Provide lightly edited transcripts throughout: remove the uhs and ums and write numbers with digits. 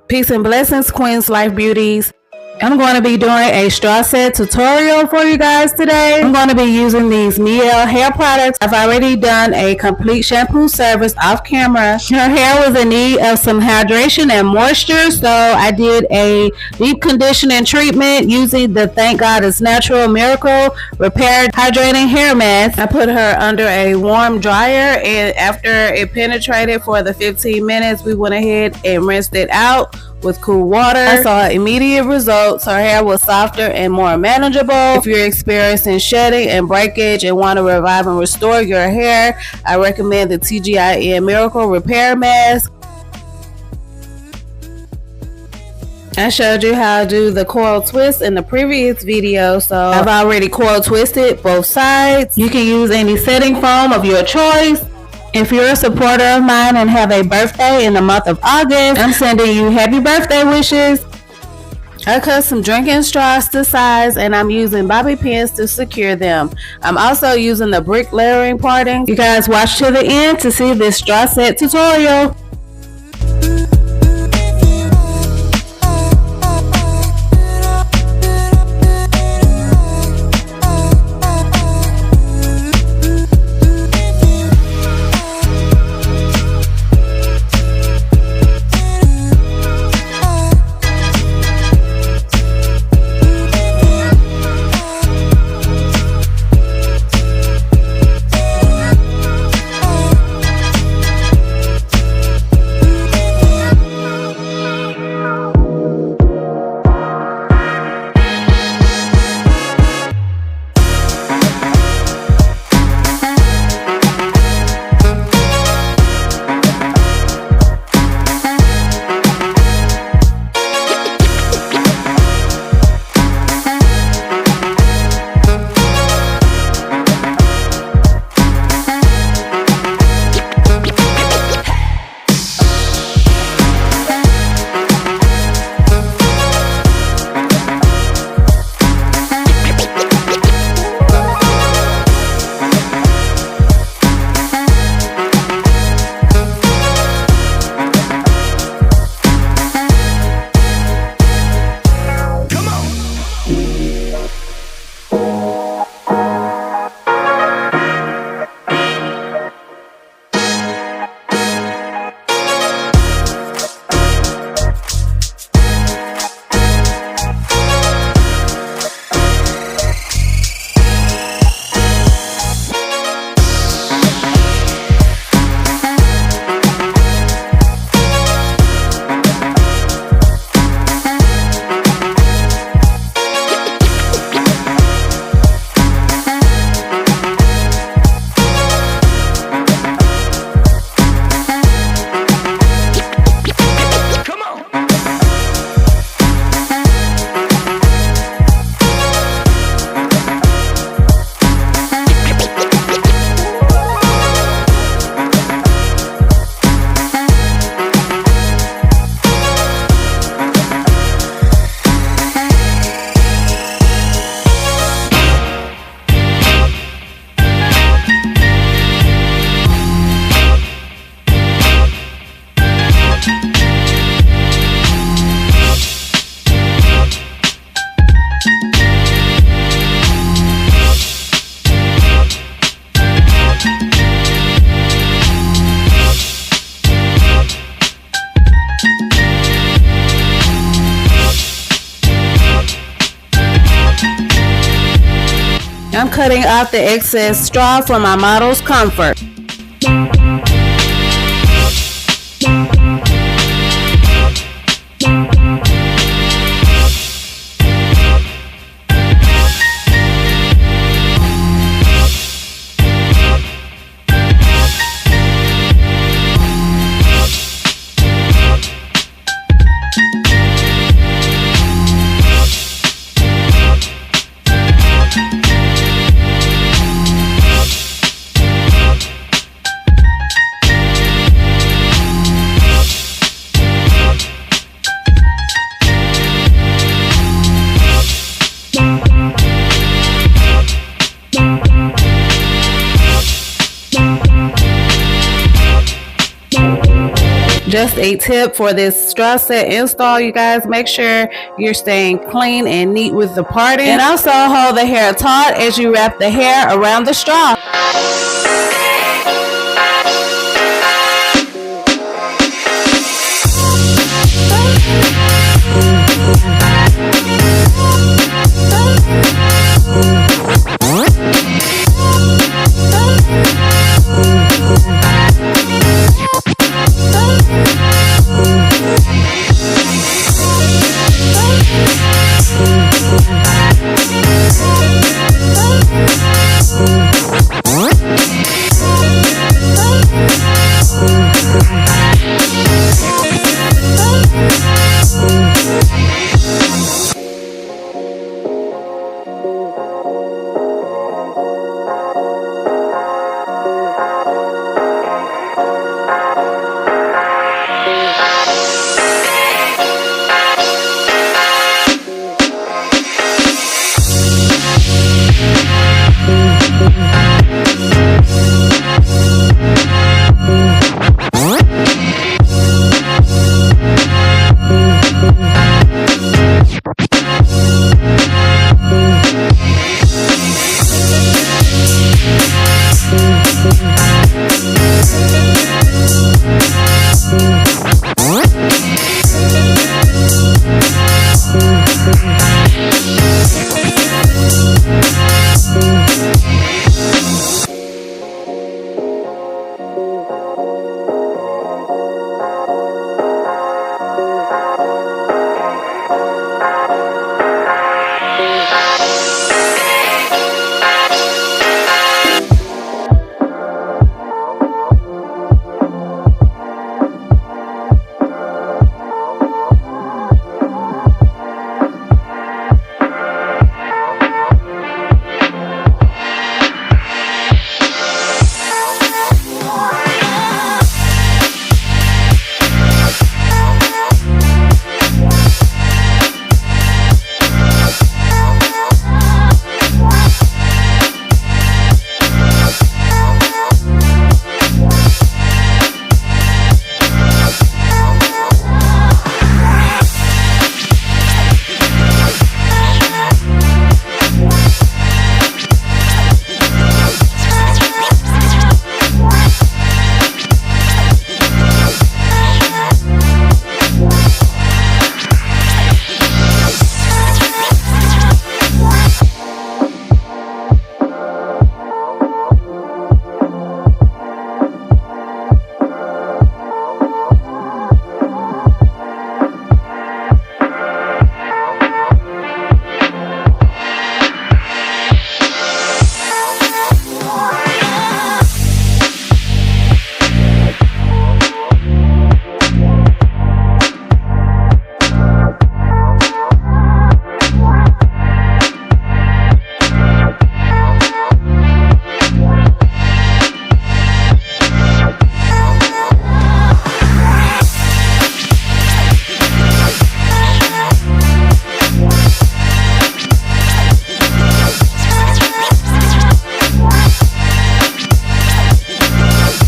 Peace and blessings, Queens Life Beauties. I'm going to be doing a straw set tutorial for you guys today. I'm going to be using these Mielle hair products. I've already done a complete shampoo service off camera. Her hair was in need of some hydration and moisture, so I did a deep conditioning treatment using the Thank God It's Natural Miracle Repairx Hydrating Hair Mask. I put her under a warm dryer, and after it penetrated for the 15 minutes, we went ahead and rinsed it out with cool water. I saw immediate results. Her hair was softer and more manageable. If you're experiencing shedding and breakage and want to revive and restore your hair, I recommend the tgin Miracle Repair Mask. I showed you how to do the coil twist in the previous video, so I've already coil twisted both sides. You can use any setting foam of your choice. If you're a supporter of mine and have a birthday in the month of August, I'm sending you happy birthday wishes. I cut some drinking straws to size, and I'm using bobby pins to secure them. I'm also using the brick layering parting. You guys watch to the end to see this straw set tutorial. I'm cutting off the excess straw for my model's comfort. just a tip for this straw set install, you guys. Make sure you're staying clean and neat with the parting. And also hold the hair taut as you wrap the hair around the straw.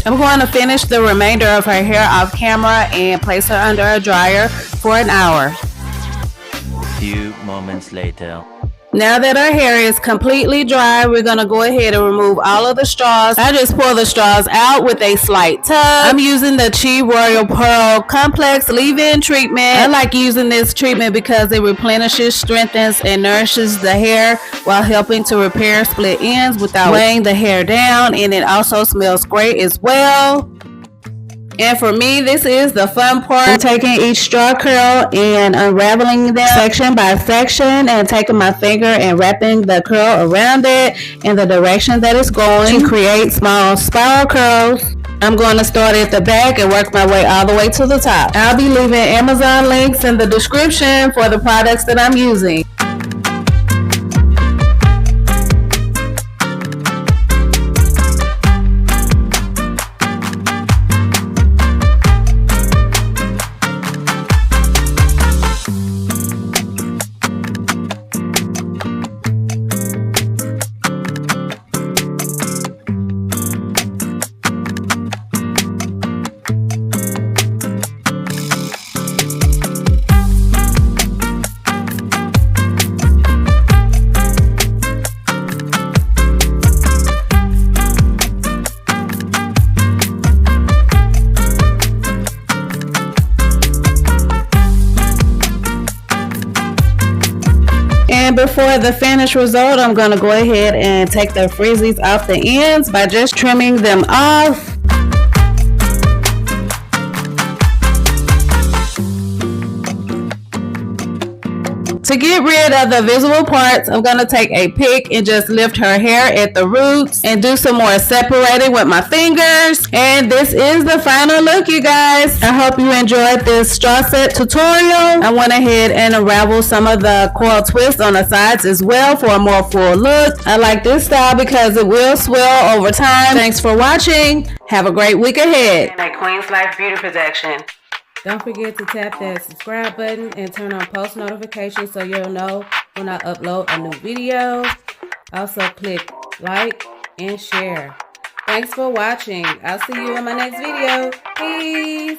I'm going to finish the remainder of her hair off camera and place her under a dryer for an hour. Few moments later. Now that our hair is completely dry, we're going to go ahead and remove all of the straws. I just pull the straws out with a slight tug. I'm using the Chi Royal Pearl Complex leave-in treatment. I like using this treatment because it replenishes, strengthens, and nourishes the hair while helping to repair split ends without weighing the hair down, and it also smells great as well. And for me, this is the fun part. I'm taking each straw curl and unraveling them section by section and taking my finger and wrapping the curl around it in the direction that it's going to create small spiral curls. I'm going to start at the back and work my way all the way to the top. I'll be leaving Amazon links in the description for the products that I'm using. before the finished result, I'm going to go ahead and take the frizzies off the ends by just trimming them off. To get rid of the visible parts, I'm going to take a pick and just lift her hair at the roots and do some more separating with my fingers. And this is the final look, you guys. I hope you enjoyed this straw set tutorial. I went ahead and unraveled some of the coil twists on the sides as well for a more full look. I like this style because it will swell over time. Thanks for watching. Have a great week ahead. And a Queen's Life Beauty Protection. Don't forget to tap that subscribe button and turn on post notifications so you'll know when I upload a new video. Also click like and share. Thanks for watching. I'll see you in my next video. Peace.